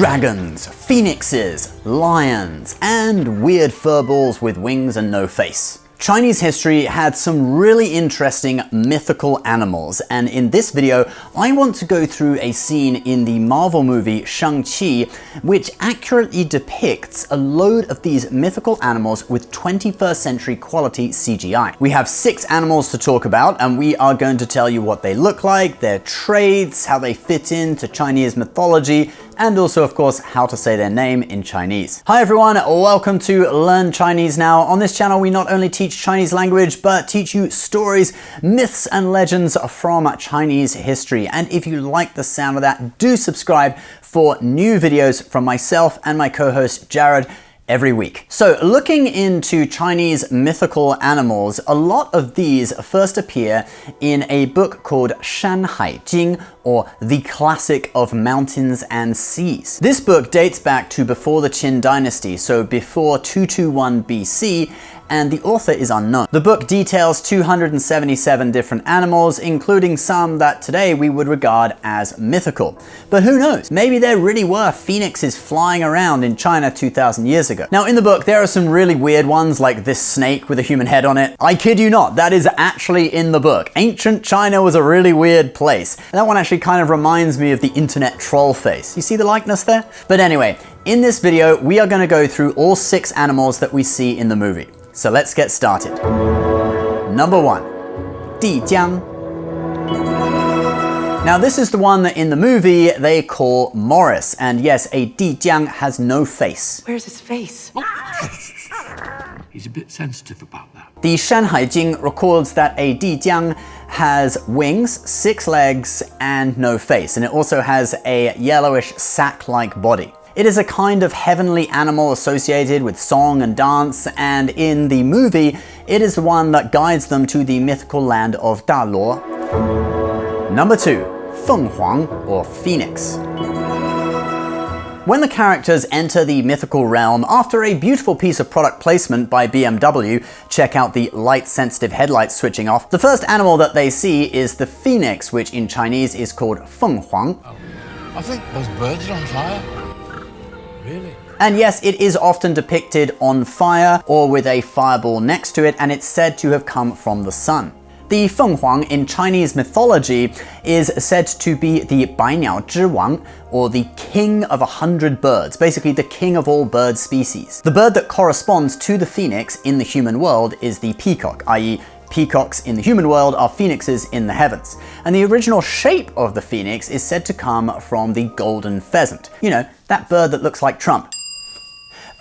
Dragons, phoenixes, lions, and weird furballs with wings and no face. Chinese history had some really interesting mythical animals, and in this video I want to go through a scene in the Marvel movie Shang Qi which accurately depicts a load of these mythical animals with 21st century quality CGI. We have 6 animals to talk about, and we are going to tell you what they look like, their traits, how they fit into Chinese mythology, and also, of course, how to say their name in Chinese. Hi everyone, welcome to Learn Chinese Now. On this channel, we not only teach Chinese language, but teach you stories, myths, and legends from Chinese history. And if you like the sound of that, do subscribe for new videos from myself and my co-host Jared every week. So looking into Chinese mythical animals, a lot of these first appear in a book called Shan Jing, or The Classic of Mountains and Seas. This book dates back to before the Qin dynasty, so before 221 BC, and the author is unknown. The book details 277 different animals, including some that today we would regard as mythical. But who knows? Maybe there really were phoenixes flying around in China 2,000 years ago. Now in the book, there are some really weird ones, like this snake with a human head on it. I kid you not, that is actually in the book. Ancient China was a really weird place. That one actually kind of reminds me of the internet troll face. You see the likeness there? But anyway, in this video, we are going to go through all 6 animals that we see in the movie. So let's get started. Number 1, Tiang. Now this is the one that in the movie they call Morris, and yes, a Tiang has no face. Where's his face? He's a bit sensitive about that. The Shan Jing records that a Tiang has wings, 6 legs, and no face, and it also has a yellowish sack-like body. It is a kind of heavenly animal associated with song and dance, and in the movie, it is the one that guides them to the mythical land of Daluo. Number 2, Feng Huang, or Phoenix. When the characters enter the mythical realm, after a beautiful piece of product placement by BMW, check out the light-sensitive headlights switching off, the first animal that they see is the phoenix, which in Chinese is called Feng Huang. Oh, I think those birds are on fire. Really? And yes, it is often depicted on fire or with a fireball next to it, and it's said to have come from the sun. The Feng Huang in Chinese mythology is said to be the Bainiao Zhiwang, or the king of 100 birds, basically the king of all bird species. The bird that corresponds to the phoenix in the human world is the peacock, i.e. peacocks in the human world are phoenixes in the heavens. And the original shape of the phoenix is said to come from the golden pheasant. You know, that bird that looks like Trump.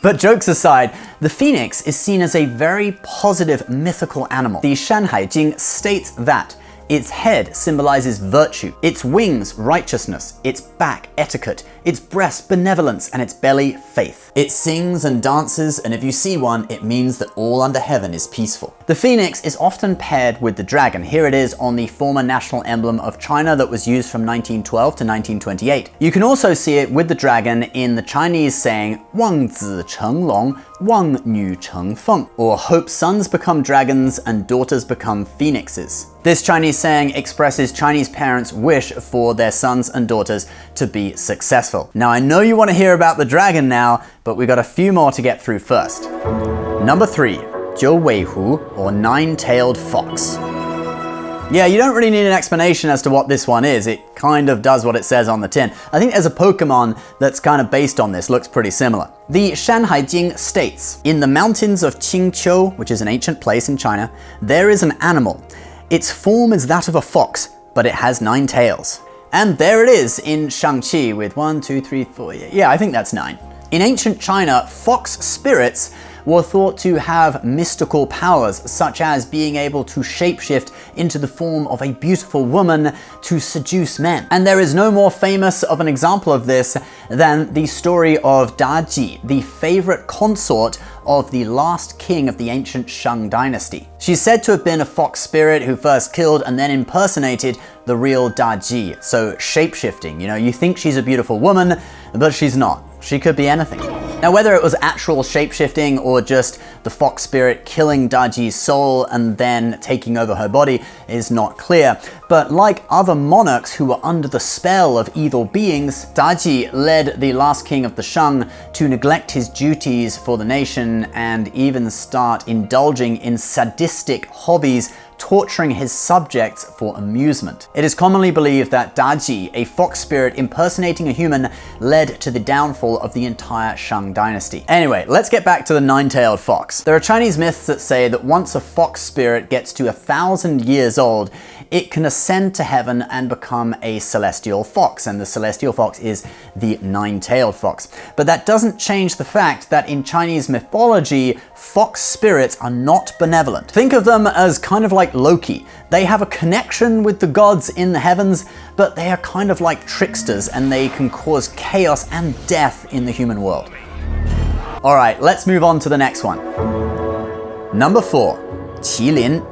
But jokes aside, the phoenix is seen as a very positive mythical animal. The Shan Jing states that its head symbolizes virtue, its wings righteousness, its back etiquette, its breast benevolence, and its belly faith. It sings and dances, and if you see one, it means that all under heaven is peaceful. The phoenix is often paired with the dragon. Here it is on the former national emblem of China that was used from 1912 to 1928. You can also see it with the dragon in the Chinese saying Wang zi cheng long, Wang nu cheng feng, or hope sons become dragons and daughters become phoenixes. This Chinese saying expresses Chinese parents' wish for their sons and daughters to be successful. Now I know you want to hear about the dragon now, but we got a few more to get through first. Number 3, Jiu Wei Hu, or Nine-Tailed Fox. Yeah, you don't really need an explanation as to what this one is. It kind of does what it says on the tin. I think there's a Pokemon that's kind of based on this, looks pretty similar. The Shan Jing states, in the mountains of Qingqiu, which is an ancient place in China, there is an animal. Its form is that of a fox, but it has 9 tails. And there it is in Shang Qi with 1, 2, 3, 4, yeah, I think that's 9. In ancient China, fox spirits were thought to have mystical powers, such as being able to shapeshift into the form of a beautiful woman to seduce men. And there is no more famous of an example of this than the story of Daji, the favorite consort of the last king of the ancient Shang dynasty. She's said to have been a fox spirit who first killed and then impersonated the real Daji. So shapeshifting, you know, you think she's a beautiful woman, but she's not. She could be anything. Now, whether it was actual shapeshifting or just the fox spirit killing Daji's soul and then taking over her body is not clear, But like other monarchs who were under the spell of evil beings, Daji led the last king of the Shang to neglect his duties for the nation and even start indulging in sadistic hobbies, torturing his subjects for amusement. It is commonly believed that Daji, a fox spirit impersonating a human, led to the downfall of the entire Shang dynasty. Anyway, let's get back to the nine-tailed fox. There are Chinese myths that say that once a fox spirit gets to 1,000 years old, it can ascend to heaven and become a celestial fox, and the celestial fox is the nine-tailed fox. But that doesn't change the fact that in Chinese mythology, fox spirits are not benevolent. Think of them as kind of like Loki. They have a connection with the gods in the heavens, but they are kind of like tricksters and they can cause chaos and death in the human world. All right, let's move on to the next one. Number 4, Chilin.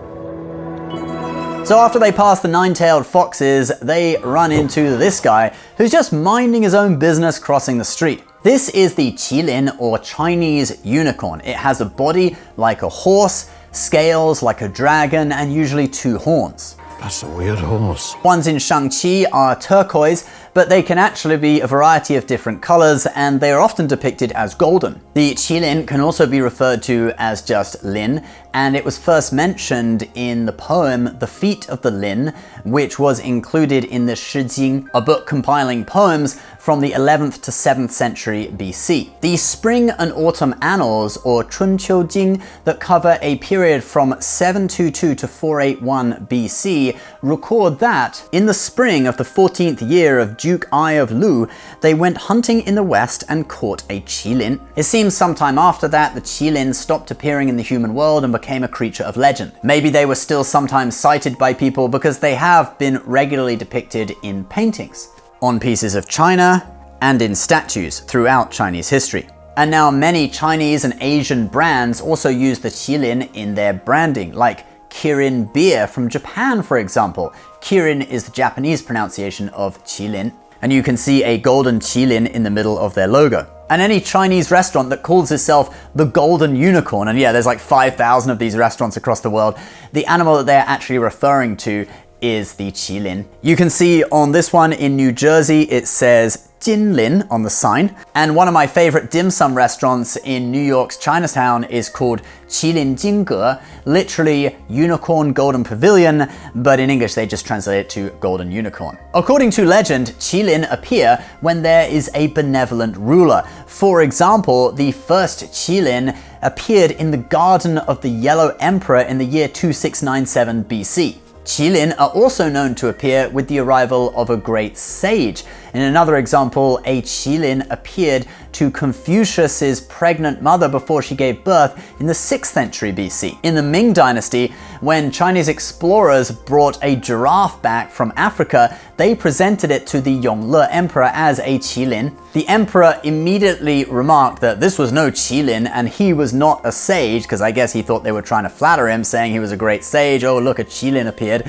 So after they pass the nine-tailed foxes, they run into this guy who's just minding his own business crossing the street. This is the Chilin, or Chinese unicorn. It has a body like a horse, scales like a dragon, and usually 2 horns. That's a weird horse. Ones in Shang Qi are turquoise, but they can actually be a variety of different colors, and they are often depicted as golden. The Chilin can also be referred to as just Lin, and it was first mentioned in the poem The Feet of the Lin, which was included in the Shi Jing, a book compiling poems from the 11th to 7th century BC. The Spring and Autumn Annals, or Chunqiu Jing, that cover a period from 722 to 481 BC, record that in the spring of the 14th year of Duke Ai of Lu, they went hunting in the west and caught a Chilin. It seems sometime after that the Chilin stopped appearing in the human world and became a creature of legend. Maybe they were still sometimes sighted by people because they have been regularly depicted in paintings, on pieces of china, and in statues throughout Chinese history. And now many Chinese and Asian brands also use the Chilin in their branding, like Kirin beer from Japan, for example. Kirin is the Japanese pronunciation of Chilin, and you can see a golden Chilin in the middle of their logo. And any Chinese restaurant that calls itself the Golden Unicorn, and yeah, there's like 5,000 of these restaurants across the world, the animal that they're actually referring to is the Chilin. You can see on this one in New Jersey, it says Jinlin on the sign. And one of my favorite dim sum restaurants in New York's Chinatown is called Chilin Jingge, literally Unicorn Golden Pavilion, but in English they just translate it to Golden Unicorn. According to legend, Chilin appear when there is a benevolent ruler. For example, the first Chilin appeared in the Garden of the Yellow Emperor in the year 2697 BC. Chilin are also known to appear with the arrival of a great sage. In another example, a Chilin appeared to Confucius's pregnant mother before she gave birth in the 6th century BC. In the Ming Dynasty, when Chinese explorers brought a giraffe back from Africa, they presented it to the Yongle Emperor as a Chilin. The emperor immediately remarked that this was no Chilin and he was not a sage, because I guess he thought they were trying to flatter him, saying he was a great sage. Oh, look, a Chilin appeared.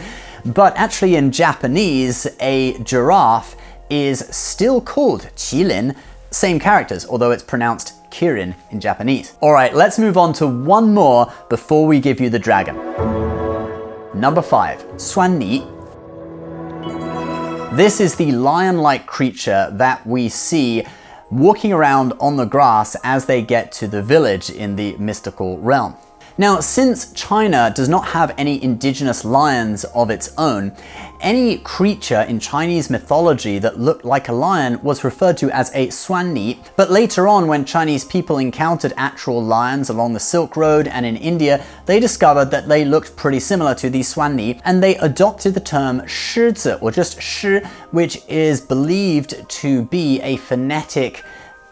But actually in Japanese, a giraffe is still called Chilin, same characters, although it's pronounced Kirin in Japanese. All right, let's move on to one more before we give you the dragon. Number 5, Swani. This is the lion-like creature that we see walking around on the grass as they get to the village in the mystical realm. Now, since China does not have any indigenous lions of its own, any creature in Chinese mythology that looked like a lion was referred to as a Swani. But later on, when Chinese people encountered actual lions along the Silk Road and in India, they discovered that they looked pretty similar to the Swani, and they adopted the term Shizi, or just Shi, which is believed to be a phonetic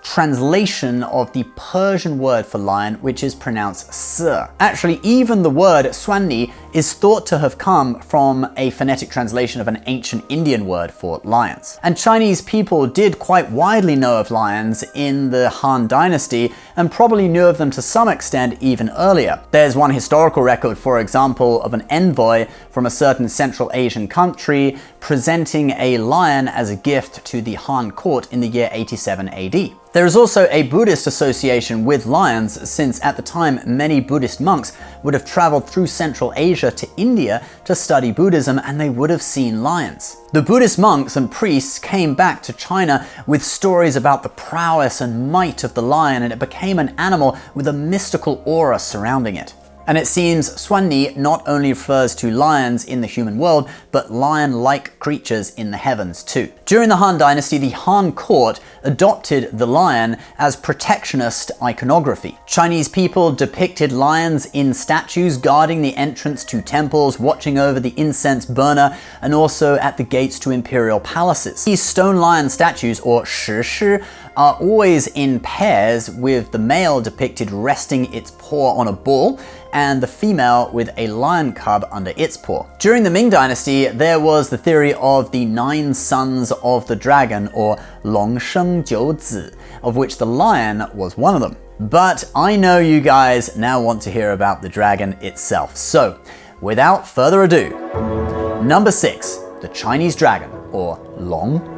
translation of the Persian word for lion, which is pronounced S. Actually, even the word Swani is thought to have come from a phonetic translation of an ancient Indian word for lions. And Chinese people did quite widely know of lions in the Han Dynasty, and probably knew of them to some extent even earlier. There's one historical record, for example, of an envoy from a certain Central Asian country presenting a lion as a gift to the Han court in the year 87 AD. There is also a Buddhist association with lions, since at the time many Buddhist monks would have traveled through Central Asia to India to study Buddhism, and they would have seen lions. The Buddhist monks and priests came back to China with stories about the prowess and might of the lion, and it became an animal with a mystical aura surrounding it. And it seems Swani not only refers to lions in the human world, but lion-like creatures in the heavens too. During the Han Dynasty, the Han court adopted the lion as protectionist iconography. Chinese people depicted lions in statues guarding the entrance to temples, watching over the incense burner, and also at the gates to imperial palaces. These stone lion statues, or shishi, are always in pairs, with the male depicted resting its paw on a bull and the female with a lion cub under its paw. During the Ming Dynasty, there was the theory of the 9 sons of the dragon, or Longsheng Jiuzi, of which the lion was one of them. But I know you guys now want to hear about the dragon itself. So, without further ado, number 6, the Chinese dragon, or Long.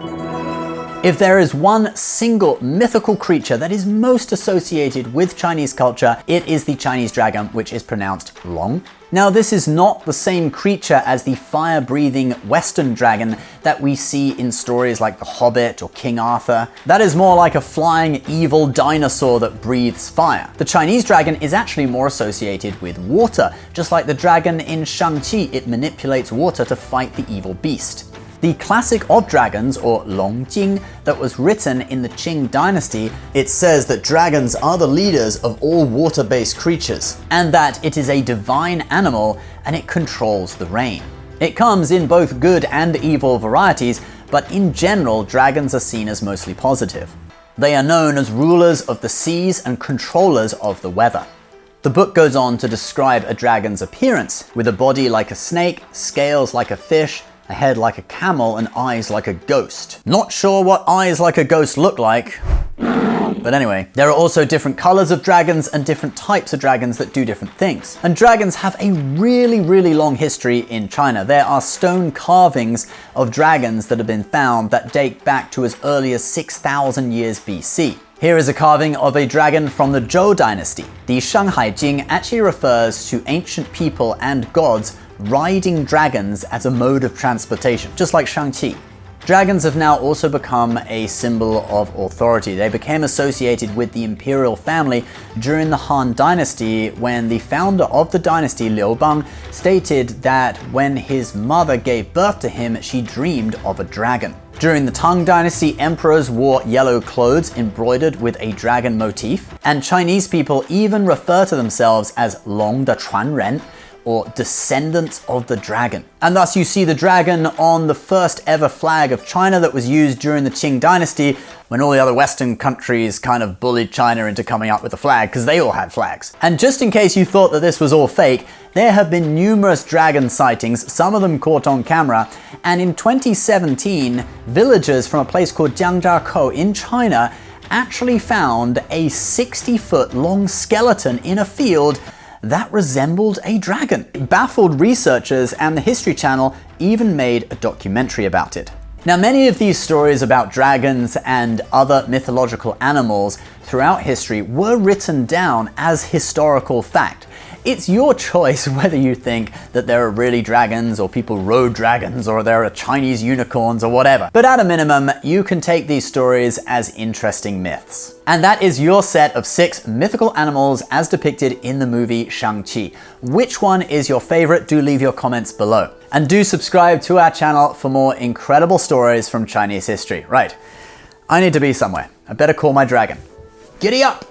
If there is one single mythical creature that is most associated with Chinese culture, it is the Chinese dragon, which is pronounced Long. Now, this is not the same creature as the fire-breathing Western dragon that we see in stories like The Hobbit or King Arthur. That is more like a flying evil dinosaur that breathes fire. The Chinese dragon is actually more associated with water. Just like the dragon in Shang Qi, it manipulates water to fight the evil beast. The classic of dragons, or Longjing, that was written in the Qing dynasty, it says that dragons are the leaders of all water-based creatures, and that it is a divine animal and it controls the rain. It comes in both good and evil varieties, but in general, dragons are seen as mostly positive. They are known as rulers of the seas and controllers of the weather. The book goes on to describe a dragon's appearance, with a body like a snake, scales like a fish, a head like a camel, and eyes like a ghost. Not sure what eyes like a ghost look like. But anyway, there are also different colors of dragons and different types of dragons that do different things. And dragons have a really long history in China. There are stone carvings of dragons that have been found that date back to as early as 6,000 years BC. Here is a carving of a dragon from the Zhou dynasty. The Shanghai Jing actually refers to ancient people and gods riding dragons as a mode of transportation, just like Shang Qi. Dragons have now also become a symbol of authority. They became associated with the imperial family during the Han Dynasty, when the founder of the dynasty, Liu Bang, stated that when his mother gave birth to him, she dreamed of a dragon. During the Tang Dynasty, emperors wore yellow clothes embroidered with a dragon motif, and Chinese people even refer to themselves as Long de Chuanren, or descendants of the dragon. And thus you see the dragon on the first ever flag of China that was used during the Qing dynasty, when all the other Western countries kind of bullied China into coming up with a flag, because they all had flags. And just in case you thought that this was all fake, there have been numerous dragon sightings, some of them caught on camera, and in 2017, villagers from a place called Jiangjiakou in China actually found a 60-foot long skeleton in a field that resembled a dragon. It baffled researchers, and the History Channel even made a documentary about it. Now, many of these stories about dragons and other mythological animals throughout history were written down as historical fact. It's your choice whether you think that there are really dragons, or people rode dragons, or there are Chinese unicorns, or whatever. But at a minimum, you can take these stories as interesting myths. And that is your set of 6 mythical animals as depicted in the movie Shang Qi. Which one is your favorite? Do leave your comments below. And do subscribe to our channel for more incredible stories from Chinese history. Right, I need to be somewhere. I better call my dragon. Giddy up!